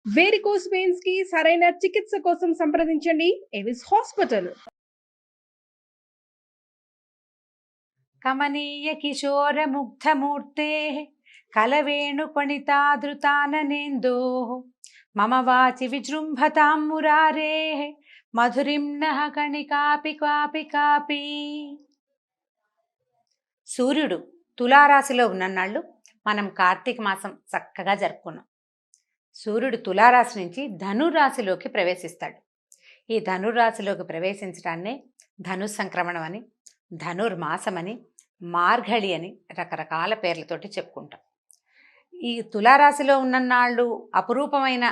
Varicose veins కి సరైన చికిత్స కోసం సంప్రదించండి ఎవిస్ హాస్పిటల్. కమనీయ కిశోర ముగ్ధమూర్తే కలవేణుపణితాదృతాననేందో మమ వాచి విజృంభతాం మురారే మధురిం నః కణికాపి కాపి కాపి. సూర్యుడు తులారాశిలో ఉన్ననాళ్ళు మనం కార్తీక మాసం చక్కగా జరుపుకున్నాం. సూర్యుడు తులారాశి నుంచి ధనురాశిలోకి ప్రవేశిస్తాడు. ఈ ధనురాశిలోకి ప్రవేశించడాన్నే ధను సంక్రమణం అని, ధనుర్మాసం అని, మార్గళి అని రకరకాల పేర్లతోటి చెప్పుకుంటాం. ఈ తులారాశిలో ఉన్ననాళ్ళు అపురూపమైన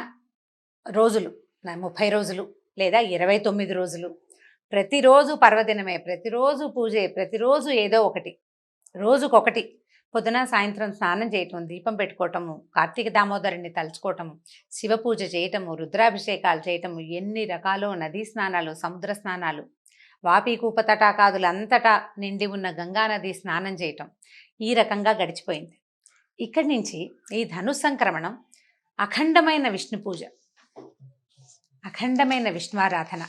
రోజులు 30 రోజులు లేదా 29 రోజులు. ప్రతిరోజు పర్వదినమే, ప్రతిరోజు పూజే, ప్రతిరోజు ఏదో ఒకటి, రోజుకొకటి. పొద్దున సాయంత్రం స్నానం చేయటం, దీపం పెట్టుకోవటము, కార్తీక దామోదరుని తలుచుకోవటము, శివ పూజ చేయటము, రుద్రాభిషేకాలు చేయటము, ఎన్ని రకాలు నదీ స్నానాలు, సముద్ర స్నానాలు, వాపి కూప తటాకాదులంతటా నిండి ఉన్న గంగానది స్నానం చేయటం, ఈ రకంగా గడిచిపోయింది. ఇక్కడి నుంచి ఈ ధను సంక్రమణం అఖండమైన విష్ణు పూజ, అఖండమైన విష్ణువారాధన,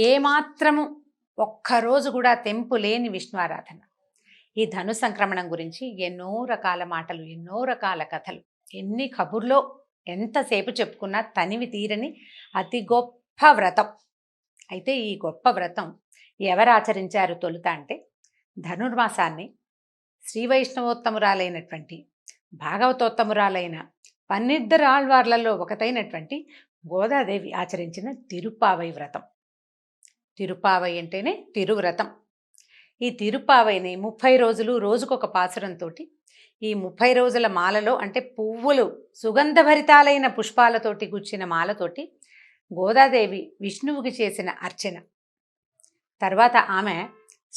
ఏమాత్రము ఒక్కరోజు కూడా తెంపు లేని విష్ణువారాధన. ఈ ధను సంక్రమణం గురించి ఎన్నో రకాల మాటలు, ఎన్నో రకాల కథలు, ఎన్ని కబుర్లో ఎంతసేపు చెప్పుకున్నా తనివి తీరని అతి గొప్ప వ్రతం. అయితే ఈ గొప్ప వ్రతం ఎవరు ఆచరించారు తొలుత అంటే, ధనుర్మాసాన్ని శ్రీ వైష్ణవోత్తమురాలైనటువంటి భాగవతోత్తమురాలైన 12 ఆళ్వార్లలో ఒకటైనటువంటి గోదాదేవి ఆచరించిన తిరుప్పావై వ్రతం. తిరుప్పావై అంటేనే తిరువ్రతం. ఈ తిరుప్పావైని 30 రోజులు రోజుకొక పాసురంతో, ఈ 30 రోజుల మాలలో అంటే పువ్వులు సుగంధభరితాలైన పుష్పాలతోటి గుచ్చిన మాలతోటి గోదాదేవి విష్ణువుకి చేసిన అర్చన, తర్వాత ఆమె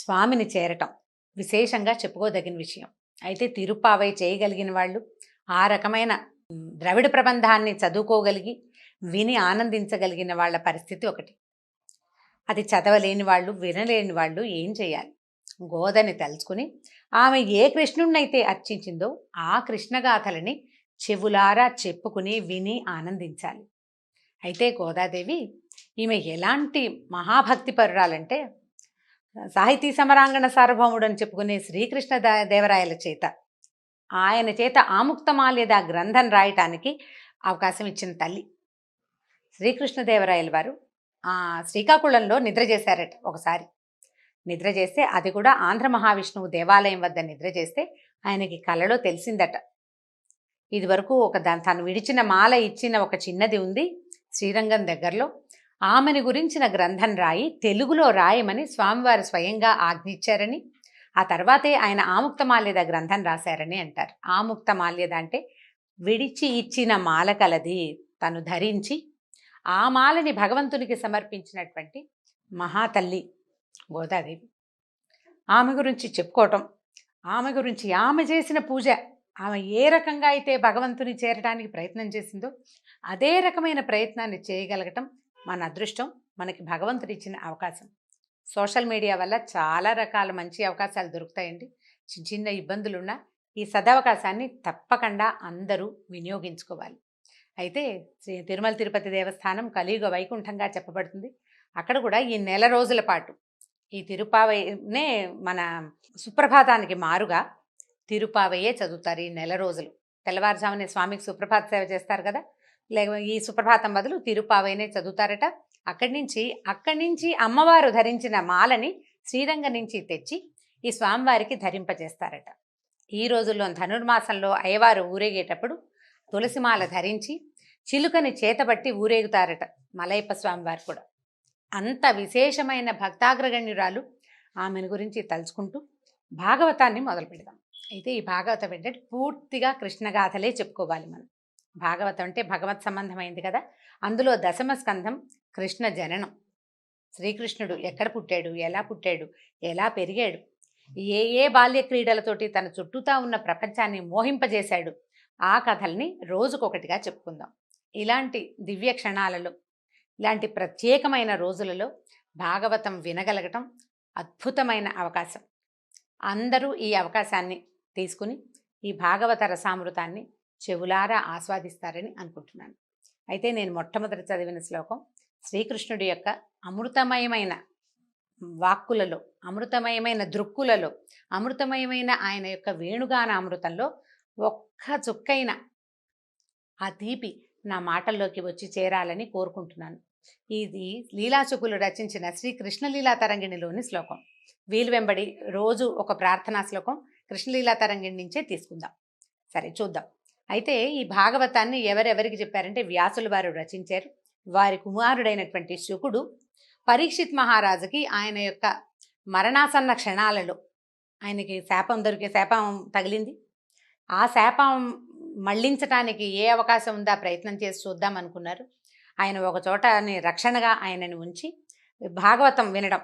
స్వామిని చేరటం విశేషంగా చెప్పుకోదగిన విషయం. అయితే తిరుప్పావై చేయగలిగిన వాళ్ళు, ఆ రకమైన ద్రవిడ ప్రబంధాన్ని చదువుకోగలిగి విని ఆనందించగలిగిన వాళ్ళ పరిస్థితి ఒకటి. అది చదవలేని వాళ్ళు, వినలేని వాళ్ళు ఏం చేయాలి? గోదని తలుచుకుని ఆమె ఏ కృష్ణుణ్ణైతే అర్చించిందో ఆ కృష్ణగాథలని చెవులారా చెప్పుకుని విని ఆనందించాలి. అయితే గోదాదేవి ఈమె ఎలాంటి మహాభక్తి పరురాలంటే, సాహితీ సమరాంగణ సార్వభౌముడు అని చెప్పుకునే శ్రీకృష్ణ దేవరాయల చేత, ఆయన చేత ఆముక్తమాల్యద గ్రంథం రాయటానికి అవకాశం ఇచ్చిన తల్లి. శ్రీకృష్ణదేవరాయల వారు శ్రీకాకుళంలో నిద్ర చేశారట ఒకసారి. నిద్ర చేస్తే, అది కూడా ఆంధ్ర మహావిష్ణువు దేవాలయం వద్ద నిద్ర చేస్తే ఆయనకి కలలో తెలిసిందట, ఇది వరకు తను విడిచిన మాల ఇచ్చిన ఒక చిన్నది ఉంది శ్రీరంగం దగ్గరలో, ఆమెను గురించిన గ్రంథం రాయి తెలుగులో రాయమని స్వామివారు స్వయంగా ఆజ్ఞించారని, ఆ తర్వాతే ఆయన ఆముక్తమాల్యద గ్రంథం రాశారని అంటారు. ఆముక్తమాల్యద అంటే విడిచి ఇచ్చిన మాల కలది, తను ధరించి ఆ మాలని భగవంతునికి సమర్పించినటువంటి మహాతల్లి గోదాదేవి. ఆమె గురించి చెప్పుకోవటం, ఆమె గురించి ఆమె చేసిన పూజ, ఆమె ఏ రకంగా అయితే భగవంతుని చేరడానికి ప్రయత్నం చేసిందో అదే రకమైన ప్రయత్నాన్ని చేయగలగటం మన అదృష్టం, మనకి భగవంతుడు ఇచ్చిన అవకాశం. సోషల్ మీడియా వల్ల చాలా రకాల మంచి అవకాశాలు దొరుకుతాయండి. చిన్న చిన్న ఇబ్బందులున్నా ఈ సదవకాశాన్ని తప్పకుండా అందరూ వినియోగించుకోవాలి. అయితే శ్రీ తిరుమల తిరుపతి దేవస్థానం కలియుగ వైకుంఠంగా చెప్పబడుతుంది. అక్కడ కూడా ఈ నెల రోజుల పాటు ఈ తిరుప్పావైనే మన సుప్రభాతానికి మారుగా తిరుప్పావయ్యే చదువుతారు. ఈ నెల రోజులు తెల్లవారుజామునే స్వామికి సుప్రభాత సేవ చేస్తారు కదా, లేక ఈ సుప్రభాతం బదులు తిరుప్పావైనే చదువుతారట. అక్కడి నుంచి అమ్మవారు ధరించిన మాలని శ్రీరంగం నుంచి తెచ్చి ఈ స్వామివారికి ధరింపజేస్తారట. ఈ రోజుల్లో ధనుర్మాసంలో అయ్యవారు ఊరేగేటప్పుడు తులసిమాల ధరించి చిలుకని చేతబట్టి ఊరేగుతారట మలయప్ప స్వామివారు కూడా. అంత విశేషమైన భక్తాగ్రగణ్యురాలు. ఆమెను గురించి తలుచుకుంటూ భాగవతాన్ని మొదలు పెడదాం. అయితే ఈ భాగవతం ఏంటంటే పూర్తిగా కృష్ణగాథలే చెప్పుకోవాలి మనం. భాగవతం అంటే భగవత్ సంబంధమైంది కదా. అందులో దశమ స్కంధం కృష్ణ జననం. శ్రీకృష్ణుడు ఎక్కడ పుట్టాడు, ఎలా పెరిగాడు, ఏ బాల్య క్రీడలతోటి తన చుట్టూతా ఉన్న ప్రపంచాన్ని మోహింపజేశాడు, ఆ కథల్ని రోజుకొకటిగా చెప్పుకుందాం. ఇలాంటి దివ్య క్షణాలలో, ఇలాంటి ప్రత్యేకమైన రోజులలో భాగవతం వినగలగటం అద్భుతమైన అవకాశం. అందరూ ఈ అవకాశాన్ని తీసుకుని ఈ భాగవత రసామృతాన్ని చెవులారా ఆస్వాదిస్తారని అనుకుంటున్నాను. అయితే నేను మొట్టమొదటి చదివిన శ్లోకం శ్రీకృష్ణుడి యొక్క అమృతమయమైన వాక్కులలో, అమృతమయమైన దృక్కులలో, అమృతమయమైన ఆయన యొక్క వేణుగాన అమృతంలో ఒక్క చుక్కైన ఆ తీపి నా మాటల్లోకి వచ్చి చేరాలని కోరుకుంటున్నాను. ఇది లీలాశుకులు రచించిన శ్రీ కృష్ణలీలా తరంగిణిలోని శ్లోకం. వీలు వెంబడి రోజు ఒక ప్రార్థనా శ్లోకం కృష్ణలీలా తరంగిణి నుంచే తీసుకుందాం. సరే చూద్దాం. అయితే ఈ భాగవతాన్ని ఎవరెవరికి చెప్పారంటే వ్యాసుల వారు రచించారు. వారి కుమారుడైనటువంటి శుకుడు పరీక్షిత్ మహారాజుకి ఆయన యొక్క మరణాసన్న క్షణాలలో ఆయనకి శాపం తగిలింది. ఆ శాపం మళ్లించటానికి ఏ అవకాశం ఉందా ప్రయత్నం చేసి చూద్దాం అనుకున్నారు. ఆయన ఒక చోటని రక్షణగా ఆయనను ఉంచి భాగవతం వినడం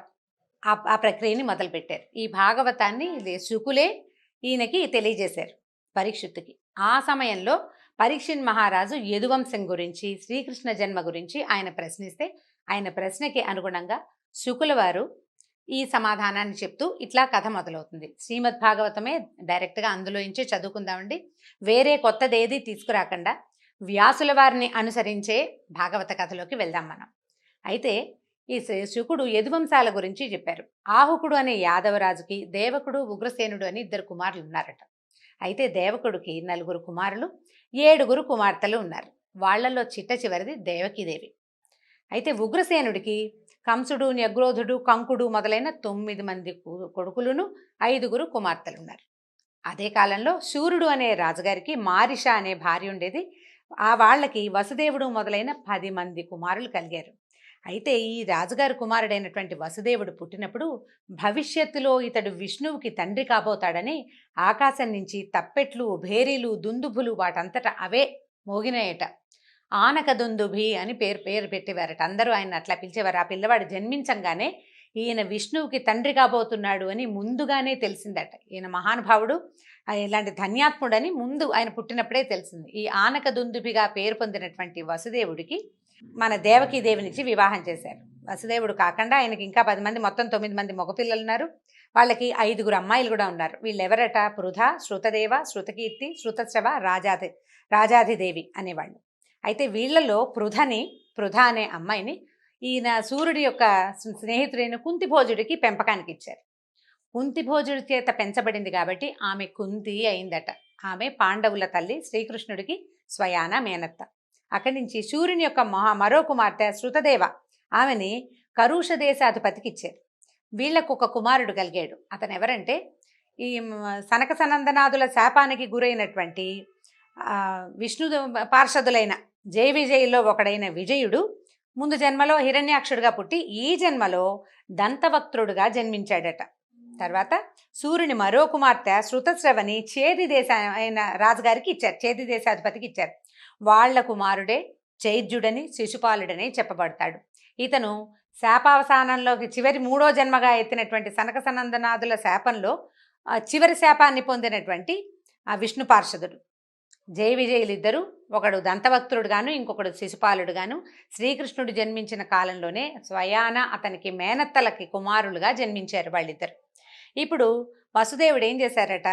ఆ ప్రక్రియని మొదలుపెట్టారు. ఈ భాగవతాన్ని శుకులే ఈయనకి తెలియజేశారు పరీక్షిత్తుకి. ఆ సమయంలో పరీక్షిత్ మహారాజు యదువంశం గురించి, శ్రీకృష్ణ జన్మ గురించి ఆయన ప్రశ్నిస్తే ఆయన ప్రశ్నకి అనుగుణంగా శుకుల వారు ఈ సమాధానాన్ని చెప్తూ ఇట్లా కథ మొదలవుతుంది. శ్రీమద్ భాగవతమే డైరెక్ట్గా అందులో నుంచి చదువుకుందామండి. వేరే కొత్తదేది తీసుకురాకుండా వ్యాసుల వారిని అనుసరించే భాగవత కథలోకి వెళ్దాం మనం. అయితే ఈ శుకుడు యదువంశాల గురించి చెప్పారు. ఆహుకుడు అనే యాదవరాజుకి దేవకుడు, ఉగ్రసేనుడు అని 2 కుమారులు ఉన్నారట. అయితే దేవకుడికి 4 కుమారులు, 7 కుమార్తెలు ఉన్నారు. వాళ్లలో చిట్ట చివరిది దేవకీదేవి. అయితే ఉగ్రసేనుడికి కంసుడు, న్యగ్రోధుడు, కంకుడు మొదలైన 9 మంది కొడుకులను, 5 కుమార్తెలు ఉన్నారు. అదే కాలంలో శూరుడు అనే రాజుగారికి మారిష అనే భార్య ఉండేది. ఆ వాళ్ళకి వసుదేవుడు మొదలైన 10 మంది కుమారులు కలిగారు. అయితే ఈ రాజుగారి కుమారుడైనటువంటి వసుదేవుడు పుట్టినప్పుడు భవిష్యత్తులో ఇతడు విష్ణువుకి తండ్రి కాబోతాడని ఆకాశం నుంచి తప్పెట్లు, భేరీలు, దుందుభులు వాటంతటా అవే మోగినాయట. ఆనక దుందుభి అని పేరు పెట్టేవారట. అందరూ ఆయన అట్లా పిలిచేవారు. ఆ పిల్లవాడు జన్మించంగానే ఈయన విష్ణువుకి తండ్రి కాబోతున్నాడు అని ముందుగానే తెలిసిందట. ఈయన మహానుభావుడు, ఇలాంటి ధన్యాత్ముడని ముందు ఆయన పుట్టినప్పుడే తెలిసింది. ఈ ఆనక దుందుభిగా పేరు పొందినటువంటి వసుదేవుడికి మన దేవకీదేవినిచ్చి వివాహం చేశారు. వసుదేవుడు కాకుండా ఆయనకి ఇంకా 10 మంది, మొత్తం 9 మంది మగపిల్లలు ఉన్నారు. వాళ్ళకి 5 అమ్మాయిలు కూడా ఉన్నారు. వీళ్ళు ఎవరట? పృథ, శృతదేవ, శృతకీర్తి, శృతశ్రవ, రాజాధిదేవి అనేవాళ్ళు. అయితే వీళ్లలో పృథ అనే అమ్మాయిని ఈయన సూర్యుడి యొక్క స్నేహితుడైన కుంతిభోజుడికి పెంపకానికి ఇచ్చారు. కుంతిభోజుడి చేత పెంచబడింది కాబట్టి ఆమె కుంతి అయిందట. ఆమె పాండవుల తల్లి, శ్రీకృష్ణుడికి స్వయాన మేనత్త. అక్కడి నుంచి సూర్యుని యొక్క మరో కుమార్తె శృతదేవ, ఆమెని కరుష దేశాధిపతికి ఇచ్చారు. వీళ్లకు ఒక కుమారుడు కలిగాడు. అతను ఎవరంటే ఈ సనక సనందనాదుల శాపానికి గురైనటువంటి విష్ణు పార్షదులైన జయ విజయుల్లో ఒకడైన విజయుడు ముందు జన్మలో హిరణ్యాక్షుడిగా పుట్టి ఈ జన్మలో దంతవక్త్రుడుగా జన్మించాడట. తర్వాత సూర్యుని మరో కుమార్తె శృతశ్రవని చేది అయిన రాజుగారికి ఇచ్చారు, చేది దేశాధిపతికి ఇచ్చారు. వాళ్ల కుమారుడే చైద్యుడని, శిశుపాలుడని చెప్పబడతాడు. ఇతను శాపావసానంలోకి చివరి 3వ జన్మగా ఎత్తినటువంటి సనక సనందనాదుల శాపంలో చివరి శాపాన్ని పొందినటువంటి ఆ విష్ణు పార్షదుడు. జయ విజయులిద్దరూ, ఒకడు దంతవక్త్రుడుగాను, ఇంకొకడు శిశుపాలుడుగాను శ్రీకృష్ణుడు జన్మించిన కాలంలోనే స్వయాన అతనికి మేనత్తలకి కుమారులుగా జన్మించారు వాళ్ళిద్దరు. ఇప్పుడు వసుదేవుడు ఏం చేశారట?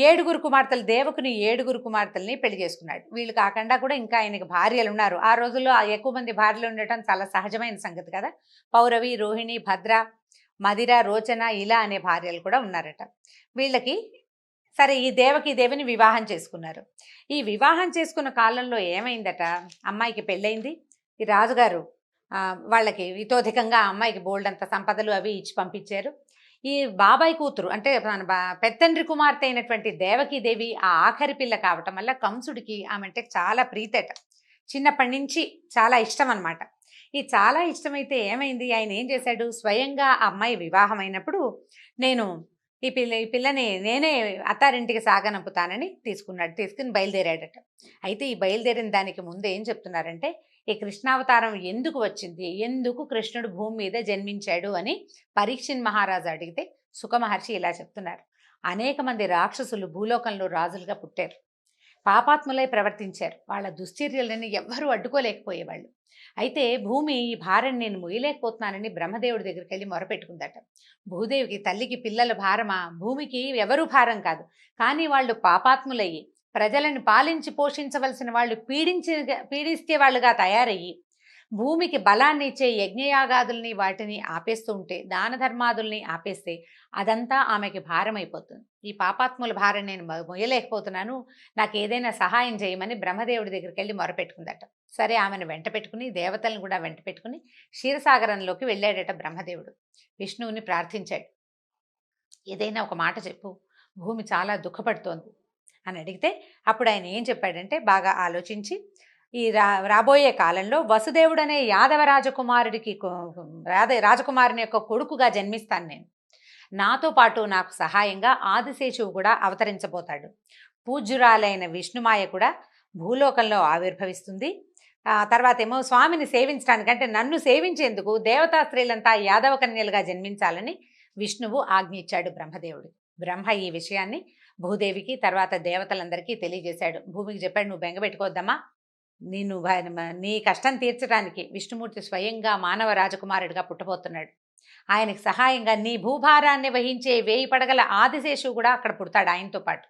7 కుమార్తెలు, దేవకుని 7 కుమార్తెల్ని పెళ్లి చేసుకున్నాడు. వీళ్ళు కాకుండా కూడా ఇంకా ఆయనకి భార్యలు ఉన్నారు. ఆ రోజుల్లో ఎక్కువ మంది భార్యలు ఉండటం చాలా సహజమైన సంగతి కదా. పౌరవి, రోహిణి, భద్ర, మదిర, రోచన ఇలా అనే భార్యలు కూడా ఉన్నారట. వీళ్ళకి సరే ఈ దేవిని వివాహం చేసుకున్నారు. ఈ వివాహం చేసుకున్న కాలంలో ఏమైందట? అమ్మాయికి పెళ్ళయింది. ఈ రాజుగారు వాళ్ళకి ఇతోధికంగా అమ్మాయికి బోల్డంత సంపదలు అవి ఇచ్చి పంపించారు. ఈ బాబాయ్ కూతురు అంటే పెత్తండ్రి కుమార్తె అయినటువంటి దేవకీదేవి ఆ ఆఖరి పిల్ల కావటం వల్ల కంసుడికి ఆమె అంటే చాలా ప్రీతట. చిన్నప్పటి నుంచి చాలా ఇష్టం అనమాట. ఈ చాలా ఇష్టమైతే ఏమైంది, ఆయన ఏం చేశాడు? స్వయంగా ఆ అమ్మాయి వివాహం అయినప్పుడు నేను ఈ పిల్లని నేనే అత్తారింటికి సాగనంపుతానని తీసుకుని బయలుదేరాడట. అయితే ఈ బయలుదేరిన దానికి ముందు ఏం చెప్తున్నారంటే, ఈ కృష్ణావతారం ఎందుకు వచ్చింది, ఎందుకు కృష్ణుడు భూమి మీద జన్మించాడు అని పరీక్షిత్ మహారాజు అడిగితే సుఖ మహర్షి ఇలా చెప్తున్నారు. అనేక మంది రాక్షసులు భూలోకంలో రాజులుగా పుట్టారు, పాపాత్ములై ప్రవర్తించారు. వాళ్ళ దుశ్చర్యలని ఎవ్వరూ అడ్డుకోలేకపోయేవాళ్ళు. అయితే భూమి ఈ భారం నేను మొయ్యలేకపోతున్నానని బ్రహ్మదేవుడి దగ్గరికి వెళ్ళి మొరపెట్టుకుందట. భూదేవికి, తల్లికి పిల్లల భారమా? భూమికి ఎవరూ భారం కాదు, కానీ వాళ్ళు పాపాత్ములయ్యి ప్రజలను పాలించి పోషించవలసిన వాళ్ళు పీడిస్తే వాళ్ళుగా తయారయ్యి భూమికి బలాన్ని ఇచ్చే యజ్ఞయాగాదుల్ని వాటిని ఆపేస్తూ ఉంటే, దాన ధర్మాదుల్ని ఆపేస్తే అదంతా ఆమెకి భారం అయిపోతుంది. ఈ పాపాత్ముల భారం నేను మొయ్యలేకపోతున్నాను, నాకు ఏదైనా సహాయం చేయమని బ్రహ్మదేవుడి దగ్గరికి వెళ్ళి మొరపెట్టుకుందట. సరే, ఆమెను వెంట పెట్టుకుని దేవతలను కూడా వెంట పెట్టుకుని క్షీరసాగరంలోకి వెళ్ళాడట బ్రహ్మదేవుడు. విష్ణువుని ప్రార్థించాడు, ఏదైనా ఒక మాట చెప్పు, భూమి చాలా దుఃఖపడుతోంది అని అడిగితే అప్పుడు ఆయన ఏం చెప్పాడంటే, బాగా ఆలోచించి, ఈ రాబోయే కాలంలో వసుదేవుడు అనే యాదవ రాజకుమారుడికి రాజకుమారుని యొక్క కొడుకుగా జన్మిస్తాను నేను. నాతో పాటు నాకు సహాయంగా ఆదిశేషువు కూడా అవతరించబోతాడు. పూజ్యురాలైన విష్ణుమాయ కూడా భూలోకంలో ఆవిర్భవిస్తుంది. తర్వాత ఏమో స్వామిని సేవించడానికి, అంటే నన్ను సేవించేందుకు దేవతా స్త్రీలంతా యాదవ కన్యలుగా జన్మించాలని విష్ణువు ఆజ్ఞ ఇచ్చాడు బ్రహ్మదేవుడు. బ్రహ్మ ఈ విషయాన్ని భూదేవికి తర్వాత దేవతలందరికీ తెలియజేశాడు. భూమికి చెప్పాడు, నువ్వు బెంగపెట్టుకోవద్దమ్మా, నీ కష్టం తీర్చడానికి విష్ణుమూర్తి స్వయంగా మానవ రాజకుమారుడిగా పుట్టబోతున్నాడు. ఆయనకు సహాయంగా నీ భూభారాన్ని వహించే 1000 పడగల ఆదిశేషువు కూడా అక్కడ పుడతాడు ఆయనతో పాటు.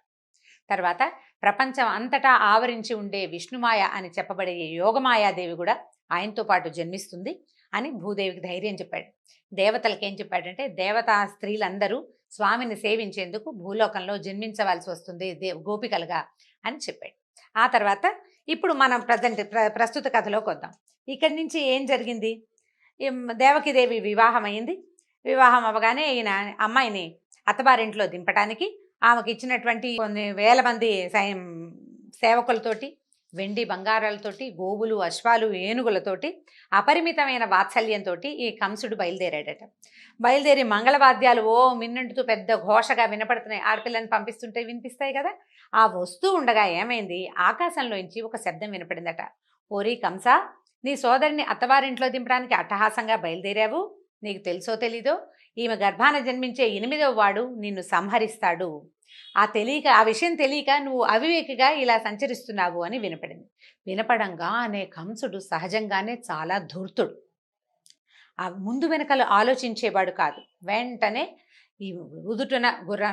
తర్వాత ప్రపంచం అంతటా ఆవరించి ఉండే విష్ణుమాయ అని చెప్పబడే యోగమాయాదేవి కూడా ఆయనతో పాటు జన్మిస్తుంది అని భూదేవికి ధైర్యం చెప్పాడు. దేవతలకి ఏం చెప్పాడంటే, దేవతా స్త్రీలందరూ స్వామిని సేవించేందుకు భూలోకంలో జన్మించవలసి వస్తుంది గోపికలుగా అని చెప్పాడు. ఆ తర్వాత ఇప్పుడు మనం ప్రస్తుత కథలోకి వద్దాం. ఇక్కడి నుంచి ఏం జరిగింది? దేవకీదేవి వివాహం అయింది. వివాహం అవ్వగానే ఈయన అమ్మాయిని అత్తవారింట్లో దింపడానికి ఆమెకి ఇచ్చినటువంటి కొన్ని వేల మంది సేవకులతోటి, వెండి బంగారాలతోటి, గోవులు, అశ్వాలు, ఏనుగులతోటి, అపరిమితమైన వాత్సల్యంతో ఈ కంసుడు బయలుదేరాడట. బయలుదేరి మంగళవాద్యాలు మిన్నంటుతూ పెద్ద ఘోషగా వినపడుతున్నాయి. ఆడపిల్లని పంపిస్తుంటే వినిపిస్తాయి కదా. ఆ వస్తూ ఉండగా ఏమైంది, ఆకాశంలోంచి ఒక శబ్దం వినపడిందట. ఓరి కంస, నీ సోదరిని అత్తవారింట్లో దింపడానికి అట్టహాసంగా బయలుదేరావు. నీకు తెలుసో తెలీదో, ఈమె గర్భాన జన్మించే 8వ వాడు నిన్ను సంహరిస్తాడు. ఆ విషయం తెలియక నువ్వు అవివేకిగా ఇలా సంచరిస్తున్నావు అని వినపడింది. వినపడంగానే కంసుడు సహజంగానే చాలా ధూర్తుడు. ఆ ముందు వెనకలు ఆలోచించేవాడు కాదు. వెంటనే ఈ ఉదుటున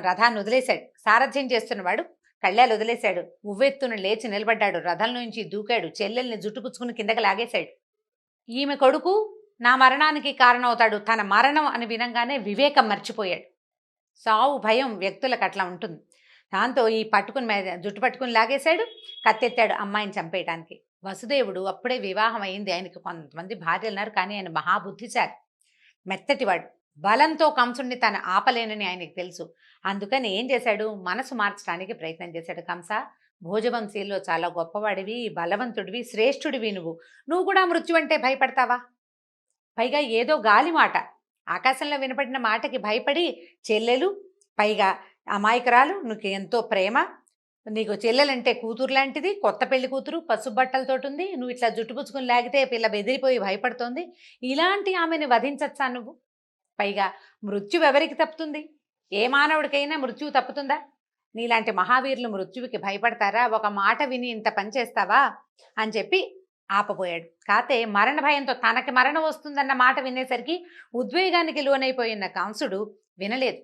రథాన్ని వదిలేశాడు. సారథ్యం చేస్తున్నవాడు కళ్ళాలు వదిలేశాడు. ఉవ్వెత్తున లేచి నిలబడ్డాడు. రథం నుంచి దూకాడు. చెల్లెల్ని జుట్టుపుచ్చుకుని కిందకి లాగేశాడు. ఈమె కొడుకు నా మరణానికి కారణమవుతాడు. తన మరణం అని వినంగానే వివేకం మర్చిపోయాడు. సావు భయం వ్యక్తులకు అట్లా ఉంటుంది. దాంతో ఈ జుట్టు పట్టుకుని లాగేశాడు. కత్తెత్తాడు అమ్మాయిని చంపేయడానికి. వసుదేవుడు అప్పుడే వివాహం అయింది. ఆయనకి కొంతమంది భార్యలు ఉన్నారు, కానీ ఆయన మహాబుద్ధిశాలి, మెత్తటివాడు. బలంతో కంసుడిని తను ఆపలేనని ఆయనకి తెలుసు. అందుకని ఏం చేశాడు, మనసు మార్చడానికి ప్రయత్నం చేశాడు. కంస, భోజవంశీల్లో చాలా గొప్పవాడివి, బలవంతుడివి, శ్రేష్ఠుడివి. నువ్వు కూడా మృత్యు అంటే భయపడతావా? పైగా ఏదో గాలి మాట, ఆకాశంలో వినపడిన మాటకి భయపడి చెల్లెలు, పైగా అమాయకురాలు, నీకు ఎంతో ప్రేమ, నీకు చెల్లెలంటే కూతురు లాంటిది, కొత్త పెళ్లి కూతురు, పసుపు బట్టలతోటి ఉంది, నువ్వు ఇట్లా జుట్టుపుచ్చుకుని లాగితే పిల్ల బెదిరిపోయి భయపడుతోంది. ఇలాంటి ఆమెను వధించచ్చా నువ్వు? పైగా మృత్యువు ఎవరికి తప్పుతుంది? ఏ మానవుడికైనా మృత్యువు తప్పుతుందా? నీలాంటి మహావీరులు మృత్యువుకి భయపడతారా? ఒక మాట విని ఇంత పని చేస్తావా అని చెప్పి ఆపబోయాడు. కాతే మరణ భయంతో తనకి మరణం వస్తుందన్న మాట వినేసరికి ఉద్వేగానికి లోనైపోయిన కంసుడు వినలేదు.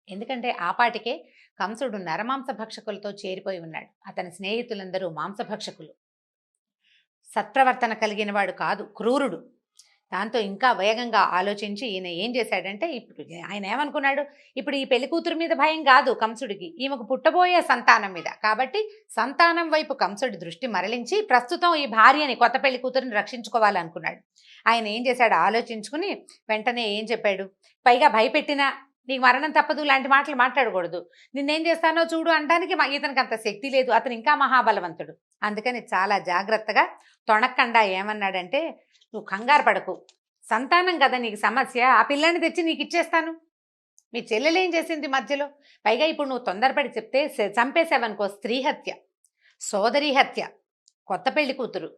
ఎందుకంటే ఆపాటికే కంసుడు నరమాంస భక్షకులతో చేరిపోయి ఉన్నాడు. అతని స్నేహితులందరూ మాంసభక్షకులు. సత్ప్రవర్తన కలిగిన వాడు కాదు, క్రూరుడు. దాంతో ఇంకా వేగంగా ఆలోచించి ఈయన ఏం చేశాడంటే, ఇప్పుడు ఆయన ఏమనుకున్నాడు, ఇప్పుడు ఈ పెళ్లి కూతురు మీద భయం కాదు కంసుడికి, ఈమెకు పుట్టబోయే సంతానం మీద. కాబట్టి సంతానం వైపు కంసుడి దృష్టి మరలించి ప్రస్తుతం ఈ భార్యని, కొత్త పెళ్లి కూతురిని రక్షించుకోవాలనుకున్నాడు. ఆయన ఏం చేశాడు, ఆలోచించుకుని వెంటనే ఏం చెప్పాడు, పైగా భయపెట్టినా నీకు మరణం తప్పదు లాంటి మాటలు మాట్లాడకూడదు, నిన్నేం చేస్తానో చూడు అనడానికి ఇతనికి అంత శక్తి లేదు, అతను ఇంకా మహాబలవంతుడు. అందుకని చాలా జాగ్రత్తగా తొణక్కండా ఏమన్నాడంటే, నువ్వు కంగారు పడకు, సంతానం కదా నీకు సమస్య, ఆ పిల్లాన్ని తెచ్చి నీకు ఇచ్చేస్తాను. మీ చెల్లెలేం చేసింది మధ్యలో? పైగా ఇప్పుడు నువ్వు తొందరపడి చెప్తే చంపేసావనుకో, స్త్రీ హత్య, సోదరి హత్య, కొత్త పెళ్లి కూతురు,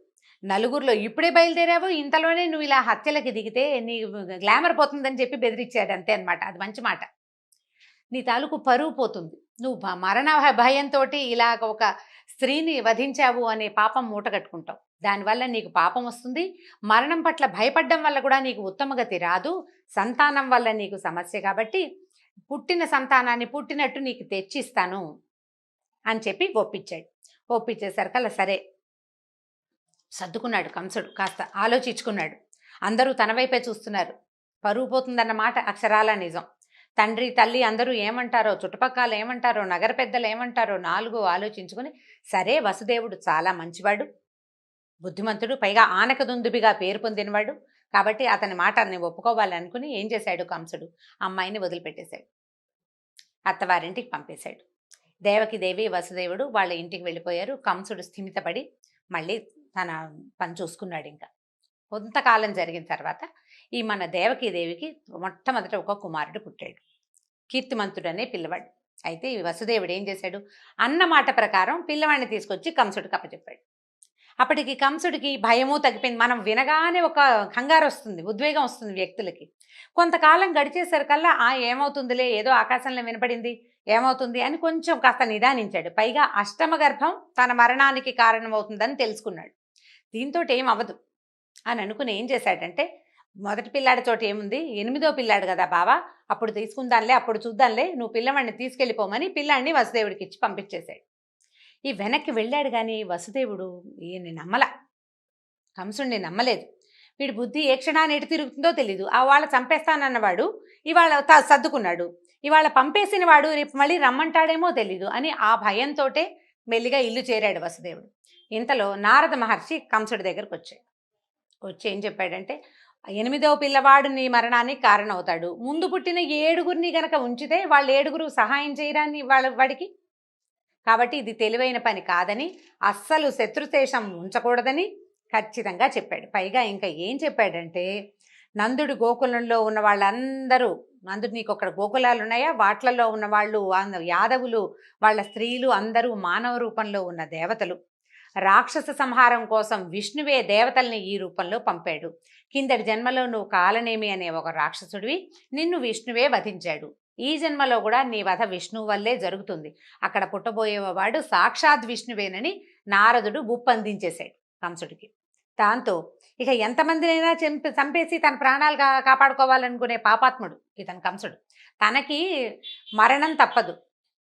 నలుగురిలో ఇప్పుడే బయలుదేరావు, ఇంతలోనే నువ్వు ఇలా హత్యలకి దిగితే నీ గ్లామర్ పోతుందని చెప్పి బెదిరించాడు. అంతే అనమాట. అది మంచి మాట. నీ తాలూకు పరువు పోతుంది. నువ్వు మరణ భయంతో ఇలా ఒక స్త్రీని వధించావు అనే పాపం మూట కట్టుకుంటావు. దానివల్ల నీకు పాపం వస్తుంది. మరణం పట్ల భయపడడం వల్ల కూడా నీకు ఉత్తమగతి రాదు. సంతానం వల్ల నీకు సమస్య, కాబట్టి పుట్టిన సంతానాన్ని పుట్టినట్టు నీకు తెచ్చిస్తాను అని చెప్పి ఒప్పించాడు. ఒప్పించేసరికల్లా సరే సర్దుకున్నాడు కంసుడు. కాస్త ఆలోచించుకున్నాడు. అందరూ తన వైపే చూస్తున్నారు. పరువు పోతుందన్న మాట అక్షరాల నిజం. తండ్రి తల్లి అందరూ ఏమంటారో, చుట్టుపక్కల ఏమంటారో, నగర పెద్దలు ఏమంటారో 4 ఆలోచించుకుని సరే వసుదేవుడు చాలా మంచివాడు, బుద్ధిమంతుడు, పైగా ఆనకదుందుబిగా పేరు పొందినవాడు, కాబట్టి అతని మాట ఒప్పుకోవాలనుకుని ఏం చేశాడు కంసుడు, అమ్మాయిని వదిలిపెట్టేశాడు, అత్తవారింటికి పంపేశాడు. దేవకిదేవి వసుదేవుడు వాళ్ళ ఇంటికి వెళ్ళిపోయారు. కంసుడు స్థిమితపడి మళ్ళీ తన పని చూసుకున్నాడు. ఇంకా కొంతకాలం జరిగిన తర్వాత ఈ మన దేవకీదేవికి మొట్టమొదట ఒక కుమారుడు పుట్టాడు, కీర్తిమంతుడు అనే పిల్లవాడు. అయితే ఈ వసుదేవుడు ఏం చేశాడు, అన్న మాట ప్రకారం పిల్లవాడిని తీసుకొచ్చి కంసుడికి అప్పచెప్పాడు. అప్పటికి కంసుడికి భయము తగ్గిపోయింది. మనం వినగానే ఒక కంగారు వస్తుంది, ఉద్వేగం వస్తుంది వ్యక్తులకి. కొంతకాలం గడిచేసరికల్లా ఏమవుతుందిలే, ఏదో ఆకాశంలో వినపడింది, ఏమవుతుంది అని కొంచెం కాస్త నిదానించాడు. పైగా అష్టమ గర్భం తన మరణానికి కారణమవుతుందని తెలుసుకున్నాడు. దీంతో ఏం అవ్వదు అని అనుకుని ఏం చేశాడంటే, మొదటి పిల్లాడి చోట ఏముంది, 8వ పిల్లాడు కదా బావా, అప్పుడు తీసుకుందాంలే, అప్పుడు చూద్దాంలే, నువ్వు పిల్లవాడిని తీసుకెళ్ళిపోమని పిల్లాడిని వసుదేవుడికి ఇచ్చి పంపించేశాడు. ఈ వెనక్కి వెళ్ళాడు కానీ వసుదేవుడు ఈయన్ని కంసుడిని నమ్మలేదు. వీడి బుద్ధి ఏ క్షణాన్ని ఎటు తిరుగుతుందో తెలీదు. వాళ్ళ చంపేస్తానన్నవాడు ఇవాళ సర్దుకున్నాడు, ఇవాళ పంపేసిన వాడు రేపు మళ్ళీ రమ్మంటాడేమో తెలీదు అని ఆ భయంతో మెల్లిగా ఇల్లు చేరాడు వసుదేవుడు. ఇంతలో నారద మహర్షి కంసుడి దగ్గరకు వచ్చి ఏం చెప్పాడంటే, 8వ పిల్లవాడు నీ మరణానికి కారణమవుతాడు, ముందు పుట్టిన 7గురిని గనక ఉంచితే వాళ్ళు 7గురు సహాయం చేయరాని వాడికి, కాబట్టి ఇది తెలివైన పని కాదని, అస్సలు శత్రుశేషం ఉంచకూడదని ఖచ్చితంగా చెప్పాడు. పైగా ఇంకా ఏం చెప్పాడంటే, నందుడు గోకులంలో ఉన్న వాళ్ళందరూ, నందుడు నీకు అక్కడ గోకులాలు ఉన్నాయా, వాట్లలో ఉన్న వాళ్ళు యాదవులు, వాళ్ళ స్త్రీలు అందరూ మానవ రూపంలో ఉన్న దేవతలు. రాక్షస సంహారం కోసం విష్ణువే దేవతల్ని ఈ రూపంలో పంపాడు. కిందటి జన్మలో నువ్వు కాలనేమి అనే ఒక రాక్షసుడివి, నిన్ను విష్ణువే వధించాడు. ఈ జన్మలో కూడా నీ వధ విష్ణువు వల్లే జరుగుతుంది. అక్కడ పుట్టబోయేవాడు సాక్షాత్ విష్ణువేనని నారదుడు బుప్పందించేశాడు కంసుడికి. దాంతో ఇక ఎంతమందినైనా చంపేసి తన ప్రాణాలు కాపాడుకోవాలనుకునే పాపాత్ముడు ఇతను కంసుడు. తనకి మరణం తప్పదు,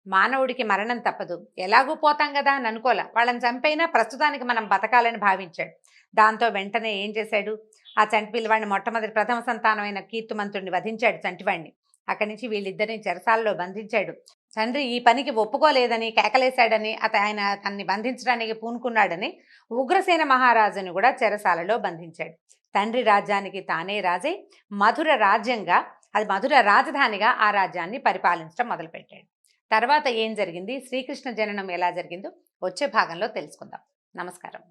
మానవుడికి మరణం తప్పదు, ఎలాగూ పోతాం కదా అని అనుకోలే. వాళ్ళని చంపైనా ప్రస్తుతానికి మనం బతకాలని భావించాడు. దాంతో వెంటనే ఏం చేశాడు, ఆ చంటి పిల్లవాడిని మొట్టమొదటి ప్రథమ సంతానమైన కీర్తిమంతుడిని వధించాడు, చంటివాడిని. అక్కడి నుంచి వీళ్ళిద్దరిని చెరసాలలో బంధించాడు. తండ్రి ఈ పనికి ఒప్పుకోలేదని కేకలేశాడని, ఆయన తన్ని బంధించడానికి పూనుకున్నాడని ఉగ్రసేన మహారాజుని కూడా చెరసాలలో బంధించాడు. తండ్రి రాజ్యానికి తానే రాజై మధుర రాజ్యంగా, అది మధుర రాజధానిగా ఆ రాజ్యాన్ని పరిపాలించడం మొదలుపెట్టాడు. తర్వాత ఏం జరిగింది, శ్రీకృష్ణ జననం ఎలా జరిగిందో వచ్చే భాగంలో తెలుసుకుందాం. నమస్కారం.